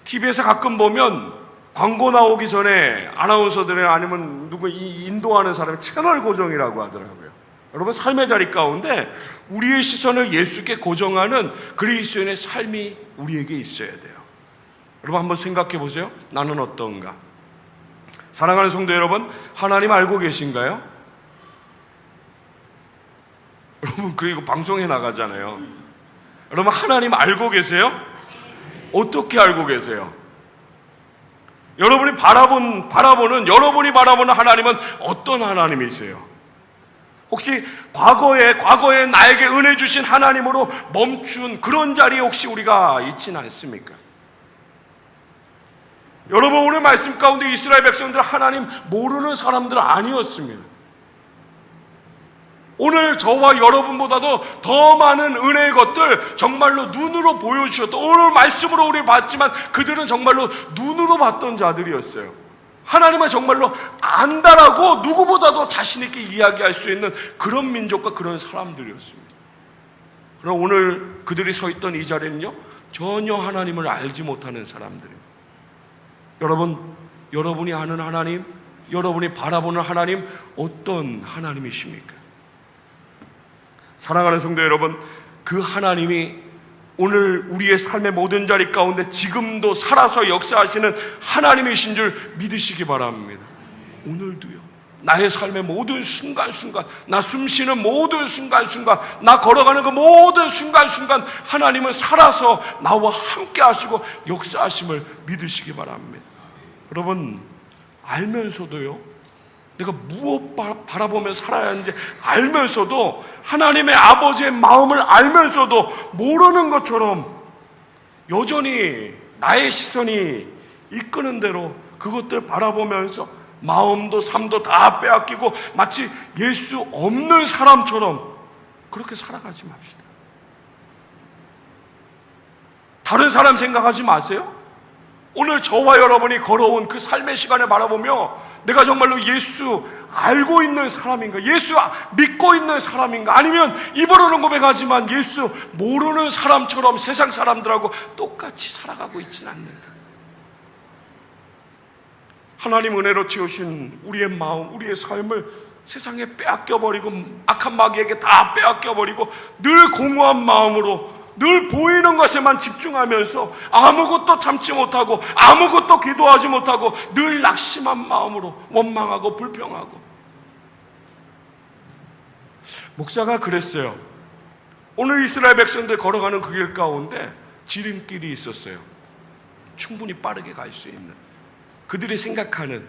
TV에서 가끔 보면 광고 나오기 전에 아나운서들이 아니면 누구 인도하는 사람이 채널 고정이라고 하더라고요. 여러분, 삶의 자리 가운데 우리의 시선을 예수께 고정하는 그리스도인의 삶이 우리에게 있어야 돼요. 여러분, 한번 생각해 보세요. 나는 어떤가? 사랑하는 성도 여러분, 하나님 알고 계신가요? 여러분, 그리고 방송에 나가잖아요. 여러분, 하나님 알고 계세요? 어떻게 알고 계세요? 여러분이 여러분이 바라보는 하나님은 어떤 하나님이세요? 혹시 과거에 나에게 은혜 주신 하나님으로 멈춘 그런 자리에 혹시 우리가 있지는 않습니까? 여러분, 오늘 말씀 가운데 이스라엘 백성들 하나님 모르는 사람들 아니었습니다. 오늘 저와 여러분보다도 더 많은 은혜의 것들 정말로 눈으로 보여주셨던, 오늘 말씀으로 우리 봤지만 그들은 정말로 눈으로 봤던 자들이었어요. 하나님을 정말로 안다라고 누구보다도 자신 있게 이야기할 수 있는 그런 민족과 그런 사람들이었습니다. 그럼 오늘 그들이 서 있던 이 자리는요, 전혀 하나님을 알지 못하는 사람들입니다. 여러분, 여러분이 아는 하나님, 여러분이 바라보는 하나님, 어떤 하나님이십니까? 사랑하는 성도 여러분, 그 하나님이 오늘 우리의 삶의 모든 자리 가운데 지금도 살아서 역사하시는 하나님이신 줄 믿으시기 바랍니다. 오늘도요, 나의 삶의 모든 순간순간, 나 숨쉬는 모든 순간순간, 나 걸어가는 그 모든 순간순간 하나님은 살아서 나와 함께 하시고 역사하심을 믿으시기 바랍니다. 여러분, 알면서도요, 내가 무엇 바라보며 살아야 하는지 알면서도, 하나님의 아버지의 마음을 알면서도 모르는 것처럼 여전히 나의 시선이 이끄는 대로 그것들 바라보면서 마음도 삶도 다 빼앗기고 마치 예수 없는 사람처럼 그렇게 살아가지 맙시다. 다른 사람 생각하지 마세요. 오늘 저와 여러분이 걸어온 그 삶의 시간을 바라보며 내가 정말로 예수 알고 있는 사람인가? 예수 믿고 있는 사람인가? 아니면 입으로는 고백하지만 예수 모르는 사람처럼 세상 사람들하고 똑같이 살아가고 있지는 않는가? 하나님 은혜로 지으신 우리의 마음, 우리의 삶을 세상에 빼앗겨버리고 악한 마귀에게 다 빼앗겨버리고 늘 공허한 마음으로 늘 보이는 것에만 집중하면서 아무것도 참지 못하고 아무것도 기도하지 못하고 늘 낙심한 마음으로 원망하고 불평하고. 목사가 그랬어요. 오늘 이스라엘 백성들 걸어가는 그 길 가운데 지름길이 있었어요. 충분히 빠르게 갈 수 있는, 그들이 생각하는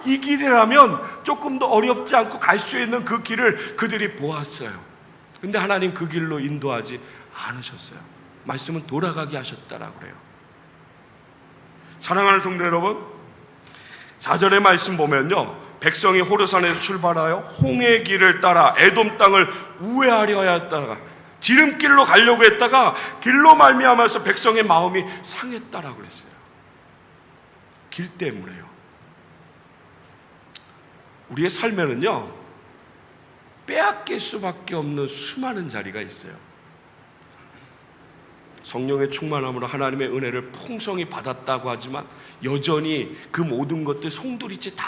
이 길이라면 조금 더 어렵지 않고 갈 수 있는 그 길을 그들이 보았어요. 근데 하나님 그 길로 인도하지 않으셨어요. 말씀은 돌아가게 하셨다라고 그래요. 사랑하는 성도 여러분, 4절의 말씀 보면요, 백성이 호르산에서 출발하여 홍해 길을 따라 에돔 땅을 우회하려 하였다가 지름길로 가려고 했다가 길로 말미암아서 백성의 마음이 상했다라고 그랬어요. 길 때문에요. 우리의 삶에는요, 빼앗길 수밖에 없는 수많은 자리가 있어요. 성령의 충만함으로 하나님의 은혜를 풍성히 받았다고 하지만 여전히 그 모든 것들 송두리째 다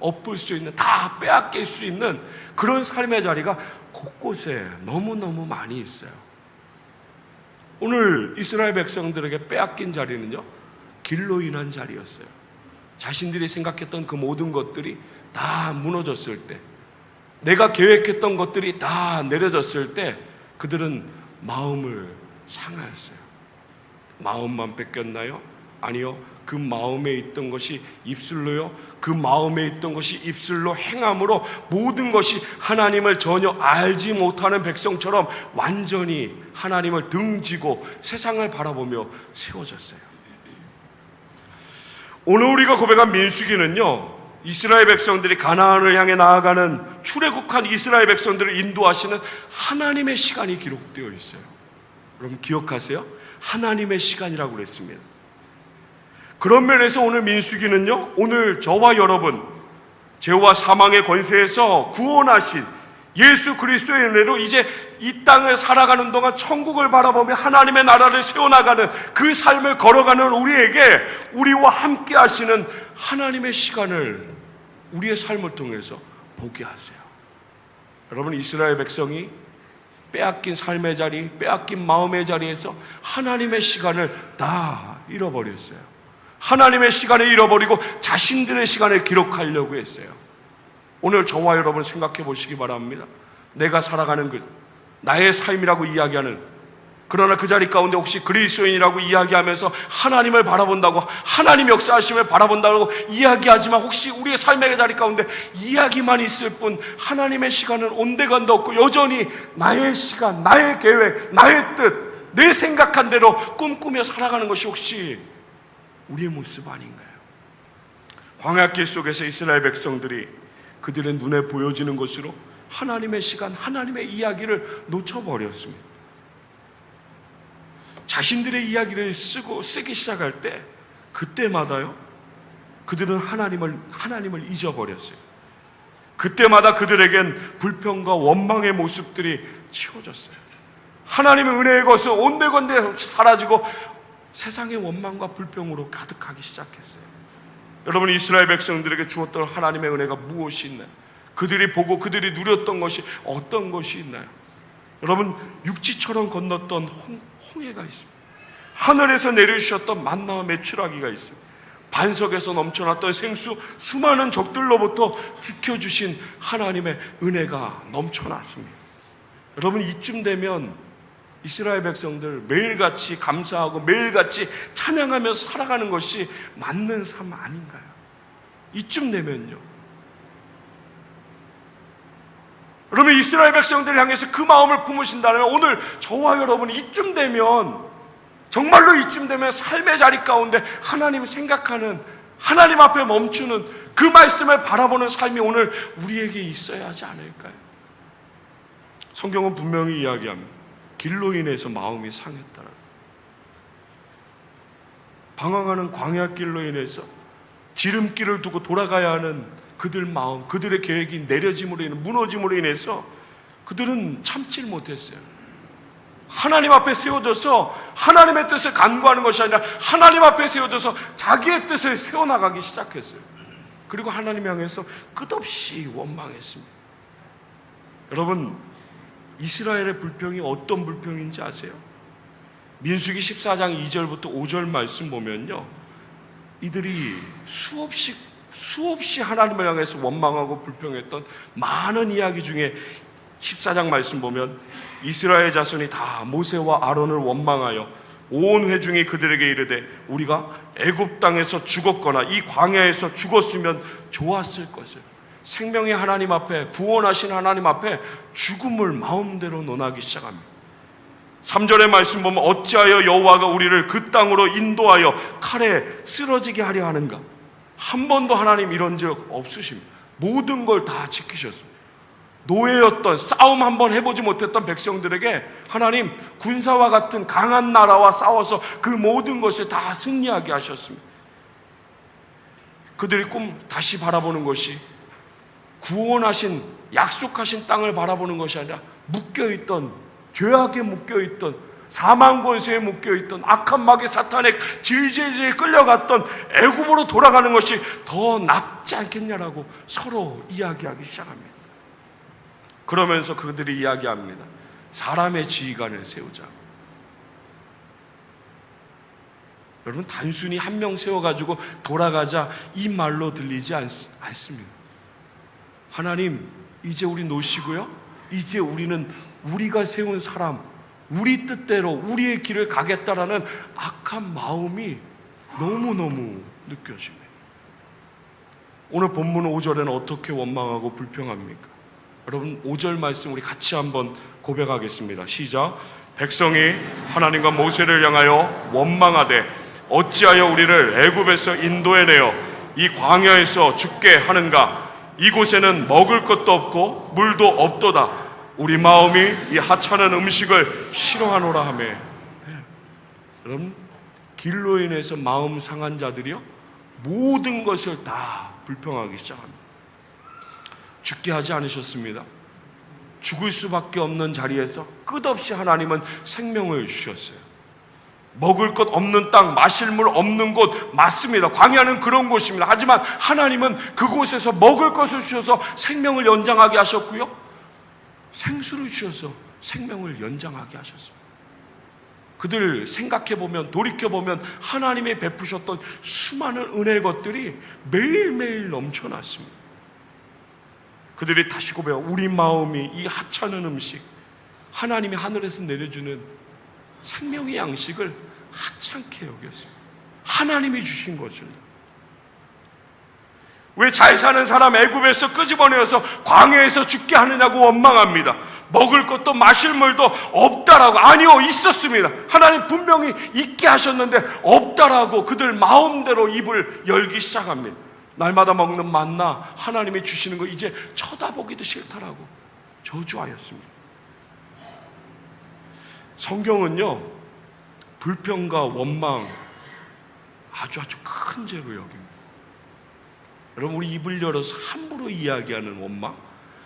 엎을 수 있는, 다 빼앗길 수 있는 그런 삶의 자리가 곳곳에 너무너무 많이 있어요. 오늘 이스라엘 백성들에게 빼앗긴 자리는요, 길로 인한 자리였어요. 자신들이 생각했던 그 모든 것들이 다 무너졌을 때, 내가 계획했던 것들이 다 내려졌을 때 그들은 마음을 상하였어요. 마음만 뺏겼나요? 아니요. 그 마음에 있던 것이 입술로요, 그 마음에 있던 것이 입술로 행함으로 모든 것이 하나님을 전혀 알지 못하는 백성처럼 완전히 하나님을 등지고 세상을 바라보며 세워졌어요. 오늘 우리가 고백한 민수기는요, 이스라엘 백성들이 가나안을 향해 나아가는 출애굽한 이스라엘 백성들을 인도하시는 하나님의 시간이 기록되어 있어요. 여러분 기억하세요? 하나님의 시간이라고 그랬습니다. 그런 면에서 오늘 민수기는요, 오늘 저와 여러분, 죄와 사망의 권세에서 구원하신 예수 그리스도의 은혜로 이제 이 땅을 살아가는 동안 천국을 바라보며 하나님의 나라를 세워나가는 그 삶을 걸어가는 우리에게 우리와 함께 하시는 하나님의 시간을 우리의 삶을 통해서 보게 하세요. 여러분, 이스라엘 백성이 빼앗긴 삶의 자리, 빼앗긴 마음의 자리에서 하나님의 시간을 다 잃어버렸어요. 하나님의 시간을 잃어버리고 자신들의 시간을 기록하려고 했어요. 오늘 저와 여러분 생각해 보시기 바랍니다. 내가 살아가는 것, 나의 삶이라고 이야기하는, 그러나 그 자리 가운데 혹시 그리스도인이라고 이야기하면서 하나님을 바라본다고, 하나님 역사하심을 바라본다고 이야기하지만 혹시 우리의 삶의 자리 가운데 이야기만 있을 뿐 하나님의 시간은 온데간도 없고 여전히 나의 시간, 나의 계획, 나의 뜻, 내 생각한 대로 꿈꾸며 살아가는 것이 혹시 우리의 모습 아닌가요? 광야길 속에서 이스라엘 백성들이 그들의 눈에 보여지는 것으로 하나님의 시간, 하나님의 이야기를 놓쳐버렸습니다. 자신들의 이야기를 쓰기 시작할 때 그때마다요, 그들은 하나님을 잊어버렸어요. 그때마다 그들에겐 불평과 원망의 모습들이 치워졌어요. 하나님의 은혜의 것은 온데건데 사라지고 세상의 원망과 불평으로 가득하기 시작했어요. 여러분, 이스라엘 백성들에게 주었던 하나님의 은혜가 무엇이 있나요? 그들이 보고 그들이 누렸던 것이 어떤 것이 있나요? 여러분, 육지처럼 건넜던 홍해가 있습니다. 하늘에서 내려주셨던 만나와 메추라기가 있습니다. 반석에서 넘쳐났던 생수, 수많은 적들로부터 지켜주신 하나님의 은혜가 넘쳐났습니다. 여러분, 이쯤 되면 이스라엘 백성들 매일같이 감사하고 매일같이 찬양하면서 살아가는 것이 맞는 삶 아닌가요? 이쯤 되면요. 여러분, 이스라엘 백성들을 향해서 그 마음을 품으신다면 오늘 저와 여러분이 이쯤 되면, 정말로 이쯤 되면 삶의 자리 가운데 하나님 생각하는, 하나님 앞에 멈추는 그 말씀을 바라보는 삶이 오늘 우리에게 있어야 하지 않을까요? 성경은 분명히 이야기합니다. 길로 인해서 마음이 상했다라고. 방황하는 광야길로 인해서 지름길을 두고 돌아가야 하는 그들 마음, 그들의 계획이 내려짐으로 인해, 무너짐으로 인해서 그들은 참질 못했어요. 하나님 앞에 세워져서 하나님의 뜻을 간구하는 것이 아니라 하나님 앞에 세워져서 자기의 뜻을 세워나가기 시작했어요. 그리고 하나님 향해서 끝없이 원망했습니다. 여러분, 이스라엘의 불평이 어떤 불평인지 아세요? 민수기 14장 2절부터 5절 말씀 보면요, 이들이 수없이 하나님을 향해서 원망하고 불평했던 많은 이야기 중에 14장 말씀 보면 이스라엘 자손이 다 모세와 아론을 원망하여 온 회중이 그들에게 이르되 우리가 애굽 땅에서 죽었거나 이 광야에서 죽었으면 좋았을 것을, 생명의 하나님 앞에, 구원하신 하나님 앞에 죽음을 마음대로 논하기 시작합니다. 3절의 말씀 보면 어찌하여 여호와가 우리를 그 땅으로 인도하여 칼에 쓰러지게 하려 하는가? 한 번도 하나님 이런 적 없으십니다. 모든 걸 다 지키셨습니다. 노예였던, 싸움 한번 해보지 못했던 백성들에게 하나님 군사와 같은 강한 나라와 싸워서 그 모든 것을 다 승리하게 하셨습니다. 그들이 다시 바라보는 것이 구원하신, 약속하신 땅을 바라보는 것이 아니라 묶여있던, 죄악에 묶여있던, 사망 권세에 묶여있던, 악한 마귀 사탄에 질질질 끌려갔던 애굽으로 돌아가는 것이 더 낫지 않겠냐라고 서로 이야기하기 시작합니다. 그러면서 그들이 이야기합니다. 사람의 지휘관을 세우자. 여러분, 단순히 한 명 세워가지고 돌아가자 이 말로 들리지 않습니다. 하나님, 이제 우리 놓으시고요, 이제 우리는 우리가 세운 사람, 우리 뜻대로 우리의 길을 가겠다라는 악한 마음이 너무너무 느껴집니다. 오늘 본문 5절에는 어떻게 원망하고 불평합니까? 여러분, 5절 말씀 우리 같이 한번 고백하겠습니다. 시작. 백성이 하나님과 모세를 향하여 원망하되 어찌하여 우리를 애굽에서 인도해내어 이 광야에서 죽게 하는가? 이곳에는 먹을 것도 없고 물도 없도다. 우리 마음이 이 하찮은 음식을 싫어하노라 하며. 네. 여러분, 길로 인해서 마음 상한 자들이요, 모든 것을 다 불평하기 시작합니다. 죽게 하지 않으셨습니다. 죽을 수밖에 없는 자리에서 끝없이 하나님은 생명을 주셨어요. 먹을 것 없는 땅, 마실 물 없는 곳 맞습니다. 광야는 그런 곳입니다. 하지만 하나님은 그곳에서 먹을 것을 주셔서 생명을 연장하게 하셨고요, 생수를 주셔서 생명을 연장하게 하셨습니다. 그들 생각해보면, 돌이켜보면 하나님이 베푸셨던 수많은 은혜의 것들이 매일매일 넘쳐났습니다. 그들이 다시 고백하고, 우리 마음이 이 하찮은 음식, 하나님이 하늘에서 내려주는 생명의 양식을 하찮게 여겼습니다. 하나님이 주신 것을. 왜 잘 사는 사람 애굽에서 끄집어내어서 광야에서 죽게 하느냐고 원망합니다. 먹을 것도 마실 물도 없다라고. 아니요, 있었습니다. 하나님 분명히 있게 하셨는데 없다라고 그들 마음대로 입을 열기 시작합니다. 날마다 먹는 만나 하나님이 주시는 거 이제 쳐다보기도 싫다라고 저주하였습니다. 성경은요, 불평과 원망 아주 큰 죄로 여깁니다. 여러분, 우리 입을 열어서 함부로 이야기하는 원망,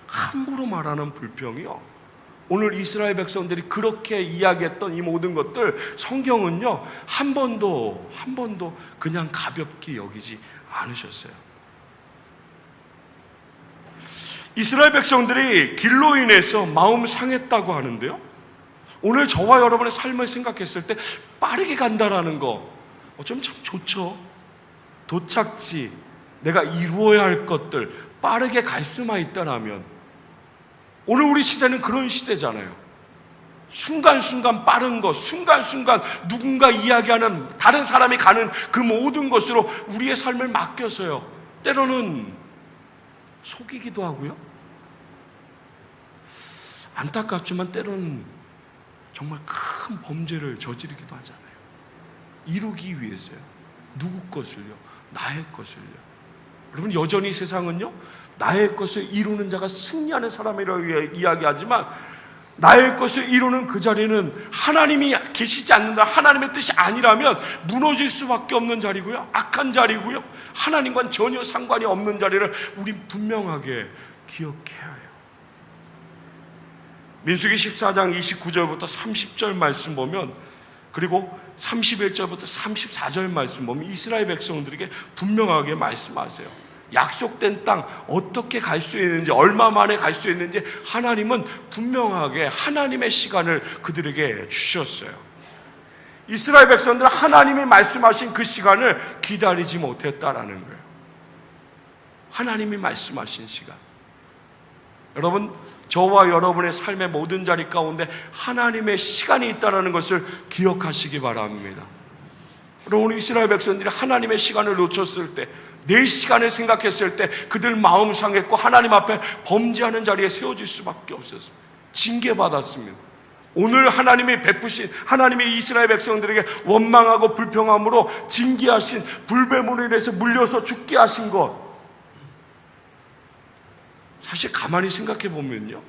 함부로 말하는 불평이요, 오늘 이스라엘 백성들이 그렇게 이야기했던 이 모든 것들, 성경은요 한 번도 그냥 가볍게 여기지 않으셨어요. 이스라엘 백성들이 길로 인해서 마음 상했다고 하는데요, 오늘 저와 여러분의 삶을 생각했을 때 빠르게 간다라는 거 어쩌면 참 좋죠. 도착지, 내가 이루어야 할 것들 빠르게 갈 수만 있다라면. 오늘 우리 시대는 그런 시대잖아요. 순간순간 빠른 것, 순간순간 누군가 이야기하는, 다른 사람이 가는 그 모든 것으로 우리의 삶을 맡겨서요, 때로는 속이기도 하고요, 안타깝지만 때로는 정말 큰 범죄를 저지르기도 하잖아요. 이루기 위해서요. 누구 것을요? 나의 것을요. 여러분, 여전히 세상은요, 나의 것을 이루는 자가 승리하는 사람이라고 이야기하지만, 나의 것을 이루는 그 자리는 하나님이 계시지 않는다, 하나님의 뜻이 아니라면 무너질 수밖에 없는 자리고요, 악한 자리고요, 하나님과는 전혀 상관이 없는 자리를 우린 분명하게 기억해야 해요. 민수기 14장 29절부터 30절 말씀 보면, 그리고 31절부터 34절 말씀 보면 이스라엘 백성들에게 분명하게 말씀하세요. 약속된 땅 어떻게 갈 수 있는지, 얼마 만에 갈 수 있는지 하나님은 분명하게 하나님의 시간을 그들에게 주셨어요. 이스라엘 백성들은 하나님이 말씀하신 그 시간을 기다리지 못했다라는 거예요. 하나님이 말씀하신 시간. 여러분, 저와 여러분의 삶의 모든 자리 가운데 하나님의 시간이 있다는 것을 기억하시기 바랍니다. 여러분, 이스라엘 백성들이 하나님의 시간을 놓쳤을 때, 내 시간을 생각했을 때 그들 마음 상했고 하나님 앞에 범죄하는 자리에 세워질 수밖에 없었습니다. 징계받았습니다. 오늘 하나님이 베푸신, 하나님이 이스라엘 백성들에게 원망하고 불평함으로 징계하신 불뱀으로 인해서 물려서 죽게 하신 것, 사실 가만히 생각해 보면요,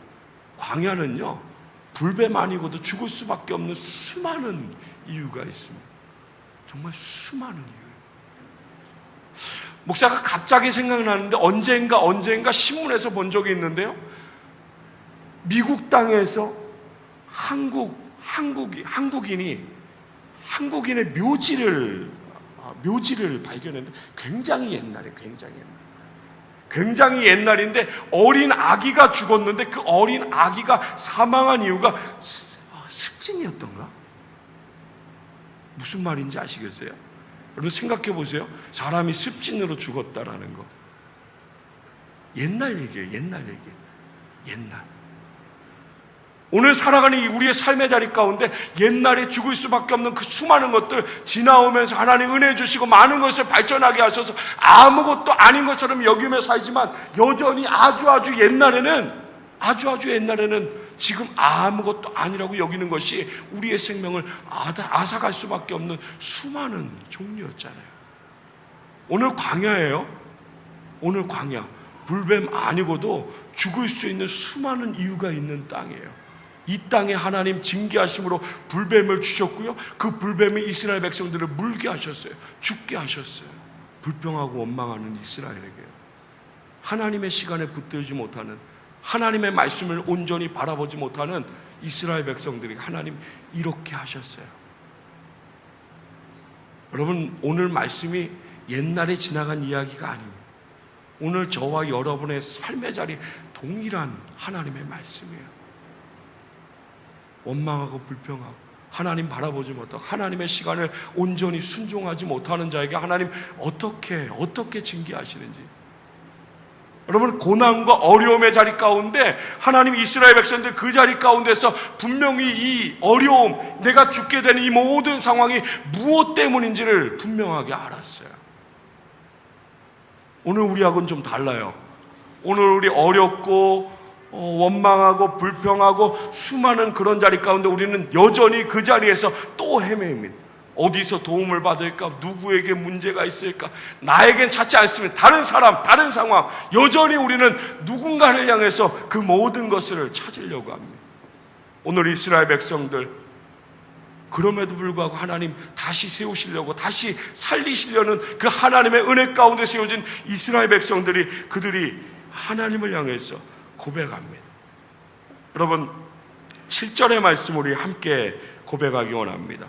광야는요 불뱀 아니고도 죽을 수밖에 없는 수많은 이유가 있습니다. 정말 수많은 이유. 목사가 갑자기 생각나는데, 언젠가 신문에서 본 적이 있는데요, 미국 땅에서 한국인의 묘지를 발견했는데, 굉장히 옛날인데 어린 아기가 죽었는데, 그 어린 아기가 사망한 이유가 습진이었던가? 무슨 말인지 아시겠어요? 여러분 생각해 보세요. 사람이 습진으로 죽었다라는 거. 옛날 얘기예요. 옛날. 오늘 살아가는 우리의 삶의 자리 가운데 옛날에 죽을 수밖에 없는 그 수많은 것들 지나오면서 하나님 은혜 주시고 많은 것을 발전하게 하셔서 아무것도 아닌 것처럼 여기며 살지만, 여전히 아주 옛날에는 지금 아무것도 아니라고 여기는 것이 우리의 생명을 앗아갈 수밖에 없는 수많은 종류였잖아요. 오늘 광야예요. 오늘 광야, 불뱀 아니고도 죽을 수 있는 수많은 이유가 있는 땅이에요. 이 땅에 하나님 징계하심으로 불뱀을 주셨고요, 그 불뱀이 이스라엘 백성들을 물게 하셨어요. 죽게 하셨어요. 불평하고 원망하는 이스라엘에게요. 하나님의 시간에 붙들지 못하는 하나님의 말씀을 온전히 바라보지 못하는 이스라엘 백성들이 하나님 이렇게 하셨어요. 여러분, 오늘 말씀이 옛날에 지나간 이야기가 아닙니다. 오늘 저와 여러분의 삶의 자리 동일한 하나님의 말씀이에요. 원망하고 불평하고 하나님 바라보지 못하고 하나님의 시간을 온전히 순종하지 못하는 자에게 하나님 어떻게 징계하시는지. 여러분, 고난과 어려움의 자리 가운데 하나님 이스라엘 백성들 그 자리 가운데서 분명히 이 어려움, 내가 죽게 되는 이 모든 상황이 무엇 때문인지를 분명하게 알았어요. 오늘 우리하고는 좀 달라요. 오늘 우리 어렵고 원망하고 불평하고 수많은 그런 자리 가운데 우리는 여전히 그 자리에서 또 헤매입니다. 어디서 도움을 받을까? 누구에게 문제가 있을까? 나에겐 찾지 않습니다. 다른 사람, 다른 상황, 여전히 우리는 누군가를 향해서 그 모든 것을 찾으려고 합니다. 오늘 이스라엘 백성들, 그럼에도 불구하고 하나님 다시 세우시려고, 다시 살리시려는 그 하나님의 은혜 가운데 세워진 이스라엘 백성들이, 그들이 하나님을 향해서 고백합니다. 여러분, 7절의 말씀 우리 함께 고백하기 원합니다.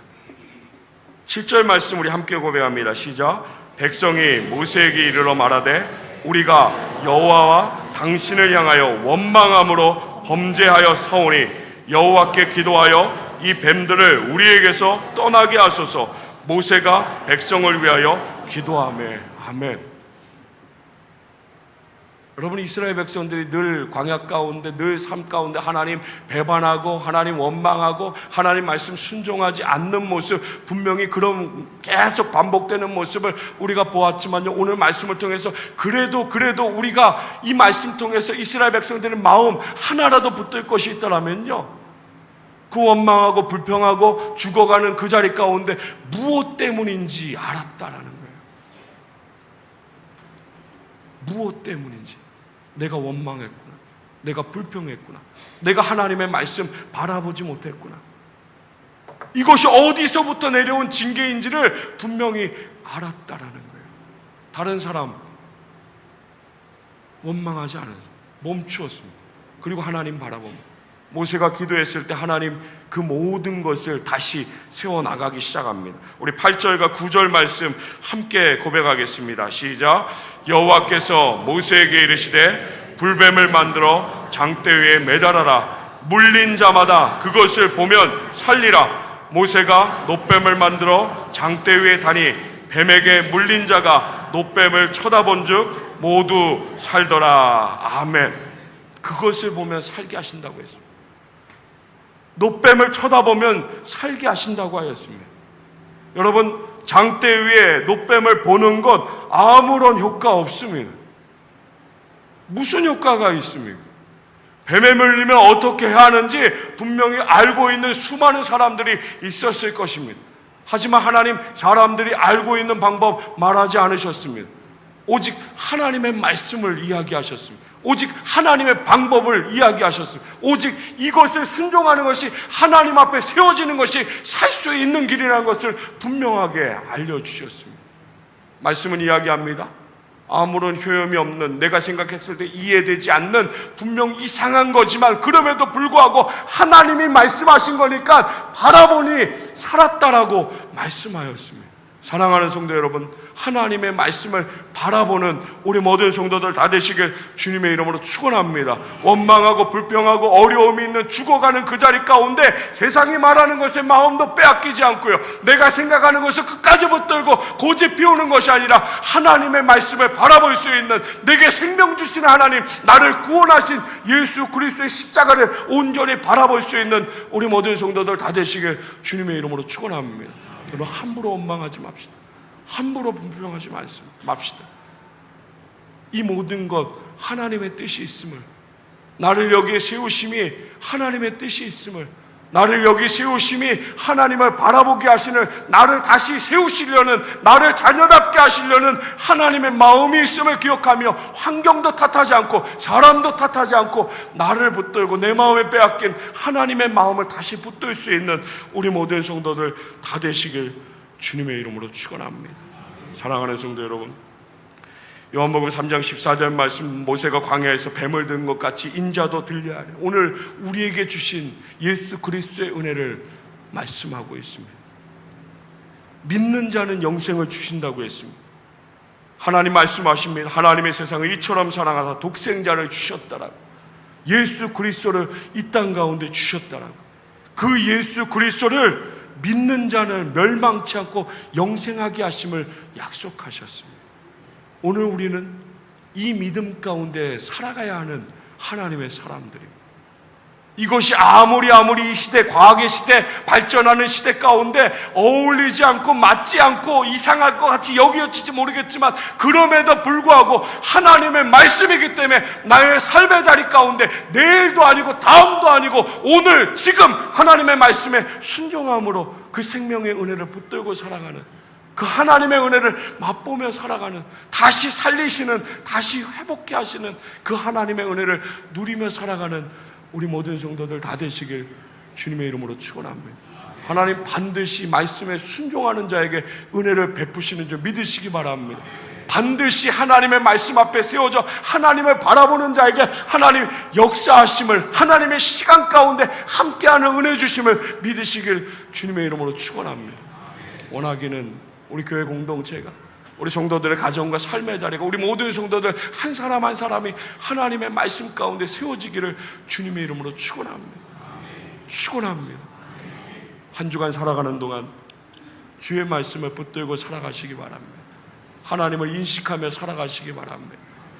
7절 말씀 우리 함께 고백합니다. 시작. 백성이 모세에게 이르러 말하되 우리가 여호와와 당신을 향하여 원망함으로 범죄하여 사오니 여호와께 기도하여 이 뱀들을 우리에게서 떠나게 하소서. 모세가 백성을 위하여 기도하매. 아멘. 여러분, 이스라엘 백성들이 늘 광야 가운데, 늘 삶 가운데 하나님 배반하고 하나님 원망하고 하나님 말씀 순종하지 않는 모습, 분명히 그런 계속 반복되는 모습을 우리가 보았지만요, 오늘 말씀을 통해서 그래도 우리가 이 말씀 통해서 이스라엘 백성들의 마음 하나라도 붙들 것이 있더라면요, 그 원망하고 불평하고 죽어가는 그 자리 가운데 무엇 때문인지 알았다라는 거예요. 무엇 때문인지. 내가 원망했구나, 내가 불평했구나, 내가 하나님의 말씀 바라보지 못했구나, 이것이 어디서부터 내려온 징계인지를 분명히 알았다라는 거예요. 다른 사람 원망하지 않아서 멈추었습니다. 그리고 하나님 바라봅니다. 모세가 기도했을 때 하나님 그 모든 것을 다시 세워나가기 시작합니다. 우리 8절과 9절 말씀 함께 고백하겠습니다. 시작. 여호와께서 모세에게 이르시되 불뱀을 만들어 장대 위에 매달아라. 물린 자마다 그것을 보면 살리라. 모세가 놋뱀을 만들어 장대 위에 다니 뱀에게 물린 자가 놋뱀을 쳐다본 즉 모두 살더라. 아멘. 그것을 보면 살게 하신다고 했습니다. 놋뱀을 쳐다보면 살게 하신다고 하였습니다. 여러분, 장대 위에 놋뱀을 보는 것 아무런 효과 없습니다. 무슨 효과가 있습니까? 뱀에 물리면 어떻게 해야 하는지 분명히 알고 있는 수많은 사람들이 있었을 것입니다. 하지만 하나님, 사람들이 알고 있는 방법 말하지 않으셨습니다. 오직 하나님의 말씀을 이야기하셨습니다. 오직 하나님의 방법을 이야기하셨습니다. 오직 이것을 순종하는 것이 하나님 앞에 세워지는 것이 살 수 있는 길이라는 것을 분명하게 알려주셨습니다. 말씀은 이야기합니다. 아무런 효험이 없는, 내가 생각했을 때 이해되지 않는 분명 이상한 거지만 그럼에도 불구하고 하나님이 말씀하신 거니까 바라보니 살았다라고 말씀하였습니다. 사랑하는 성도 여러분, 하나님의 말씀을 바라보는 우리 모든 성도들 다 되시길 주님의 이름으로 축원합니다. 원망하고 불평하고 어려움이 있는 죽어가는 그 자리 가운데 세상이 말하는 것에 마음도 빼앗기지 않고요, 내가 생각하는 것을 끝까지 붙들고 고집 피우는 것이 아니라 하나님의 말씀을 바라볼 수 있는, 내게 생명 주시는 하나님, 나를 구원하신 예수 그리스도의 십자가를 온전히 바라볼 수 있는 우리 모든 성도들 다 되시길 주님의 이름으로 축원합니다. 여러분, 함부로 원망하지 맙시다. 함부로 불평하지 맙시다. 이 모든 것 하나님의 뜻이 있음을, 나를 여기에 세우심이 하나님의 뜻이 있음을, 나를 여기 세우심이 하나님을 바라보게 하시는, 나를 다시 세우시려는, 나를 자녀답게 하시려는 하나님의 마음이 있음을 기억하며 환경도 탓하지 않고 사람도 탓하지 않고 나를 붙들고 내 마음에 빼앗긴 하나님의 마음을 다시 붙들 수 있는 우리 모든 성도들 다 되시길 주님의 이름으로 축원합니다. 사랑하는 성도 여러분, 요한복음 3장 14절 말씀, 모세가 광야에서 뱀을 든 것 같이 인자도 들려야 하네. 오늘 우리에게 주신 예수 그리스도의 은혜를 말씀하고 있습니다. 믿는 자는 영생을 주신다고 했습니다. 하나님 말씀하십니다. 하나님의 세상을 이처럼 사랑하사 독생자를 주셨다라고, 예수 그리스도를 이 땅 가운데 주셨다라고. 그 예수 그리스도를 믿는 자는 멸망치 않고 영생하게 하심을 약속하셨습니다. 오늘 우리는 이 믿음 가운데 살아가야 하는 하나님의 사람들입니다. 이것이 아무리 이 시대, 과학의 시대, 발전하는 시대 가운데 어울리지 않고 맞지 않고 이상할 것 같이 여겨질지 모르겠지만, 그럼에도 불구하고 하나님의 말씀이기 때문에 나의 삶의 자리 가운데 내일도 아니고 다음도 아니고 오늘 지금 하나님의 말씀에 순종함으로 그 생명의 은혜를 붙들고 살아가는, 그 하나님의 은혜를 맛보며 살아가는, 다시 살리시는, 다시 회복케 하시는 그 하나님의 은혜를 누리며 살아가는 우리 모든 성도들 다 되시길 주님의 이름으로 축원합니다. 하나님 반드시 말씀에 순종하는 자에게 은혜를 베푸시는 줄 믿으시기 바랍니다. 반드시 하나님의 말씀 앞에 세워져 하나님을 바라보는 자에게 하나님 역사하심을, 하나님의 시간 가운데 함께하는 은혜 주심을 믿으시길 주님의 이름으로 축원합니다. 원하기는 우리 교회 공동체가, 우리 성도들의 가정과 삶의 자리가, 우리 모든 성도들 한 사람 한 사람이 하나님의 말씀 가운데 세워지기를 주님의 이름으로 축원합니다. 축원합니다. 한 주간 살아가는 동안 주의 말씀을 붙들고 살아가시기 바랍니다. 하나님을 인식하며 살아가시기 바랍니다.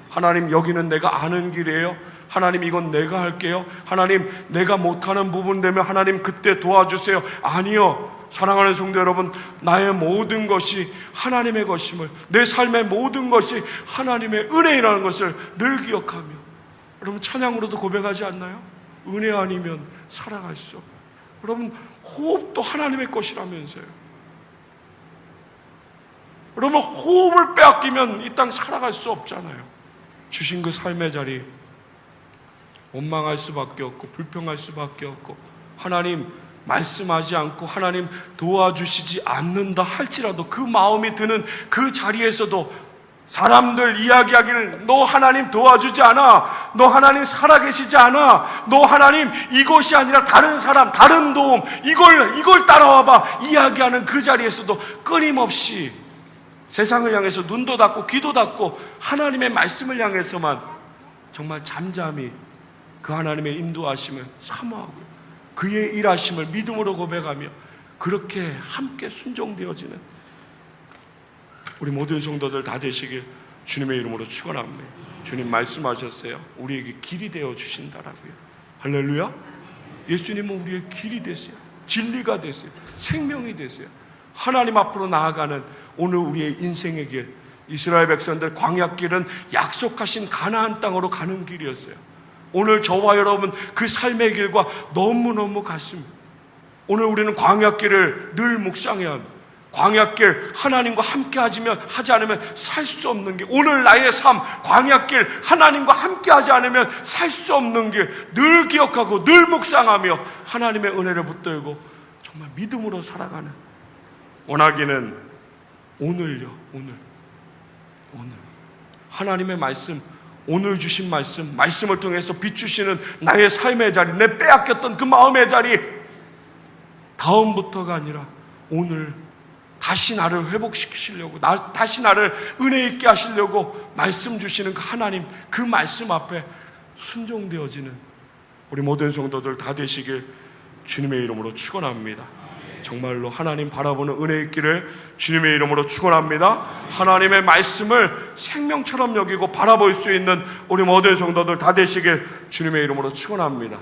하나님, 여기는 내가 아는 길이에요. 하나님, 이건 내가 할게요. 하나님, 내가 못하는 부분 되면 하나님 그때 도와주세요. 아니요. 사랑하는 성도 여러분, 나의 모든 것이 하나님의 것임을, 내 삶의 모든 것이 하나님의 은혜라는 것을 늘 기억하며, 여러분 찬양으로도 고백하지 않나요? 은혜 아니면 살아갈 수 없고. 여러분 호흡도 하나님의 것이라면서요. 여러분 호흡을 빼앗기면 이 땅 살아갈 수 없잖아요. 주신 그 삶의 자리 원망할 수밖에 없고 불평할 수밖에 없고, 하나님 말씀하지 않고 하나님 도와주시지 않는다 할지라도 그 마음이 드는 그 자리에서도 사람들 이야기하기를, 너 하나님 도와주지 않아, 너 하나님 살아계시지 않아, 너 하나님 이것이 아니라 다른 사람, 다른 도움, 이걸 따라와봐 이야기하는 그 자리에서도 끊임없이 세상을 향해서 눈도 닫고 귀도 닫고 하나님의 말씀을 향해서만 정말 잠잠히 그 하나님의 인도하심을 사모하고 그의 일하심을 믿음으로 고백하며 그렇게 함께 순종되어지는 우리 모든 성도들 다 되시길 주님의 이름으로 축원합니다. 주님 말씀하셨어요. 우리에게 길이 되어 주신다라고요. 할렐루야. 예수님은 우리의 길이 되세요. 진리가 되세요. 생명이 되세요. 하나님 앞으로 나아가는 오늘 우리의 인생의 길, 이스라엘 백성들 광야길은 약속하신 가나안 땅으로 가는 길이었어요. 오늘 저와 여러분 그 삶의 길과 너무너무 같습니다. 오늘 우리는 광야길을 늘 묵상해야 합니다. 광야길, 하나님과 함께 하지 않으면 살 수 없는 길. 오늘 나의 삶, 광야길, 하나님과 함께 하지 않으면 살 수 없는 길. 늘 기억하고 늘 묵상하며 하나님의 은혜를 붙들고 정말 믿음으로 살아가는, 원하기는 오늘요, 오늘 하나님의 말씀, 오늘 주신 말씀을 통해서 비추시는 나의 삶의 자리, 내 빼앗겼던 그 마음의 자리, 다음부터가 아니라 오늘 다시 나를 회복시키시려고, 다시 나를 은혜 있게 하시려고 말씀 주시는 그 하나님, 그 말씀 앞에 순종되어지는 우리 모든 성도들 다 되시길 주님의 이름으로 축원합니다. 정말로 하나님 바라보는 은혜 있기를 주님의 이름으로 축원합니다. 하나님의 말씀을 생명처럼 여기고 바라볼 수 있는 우리 모든 성도들 다 되시길 주님의 이름으로 축원합니다.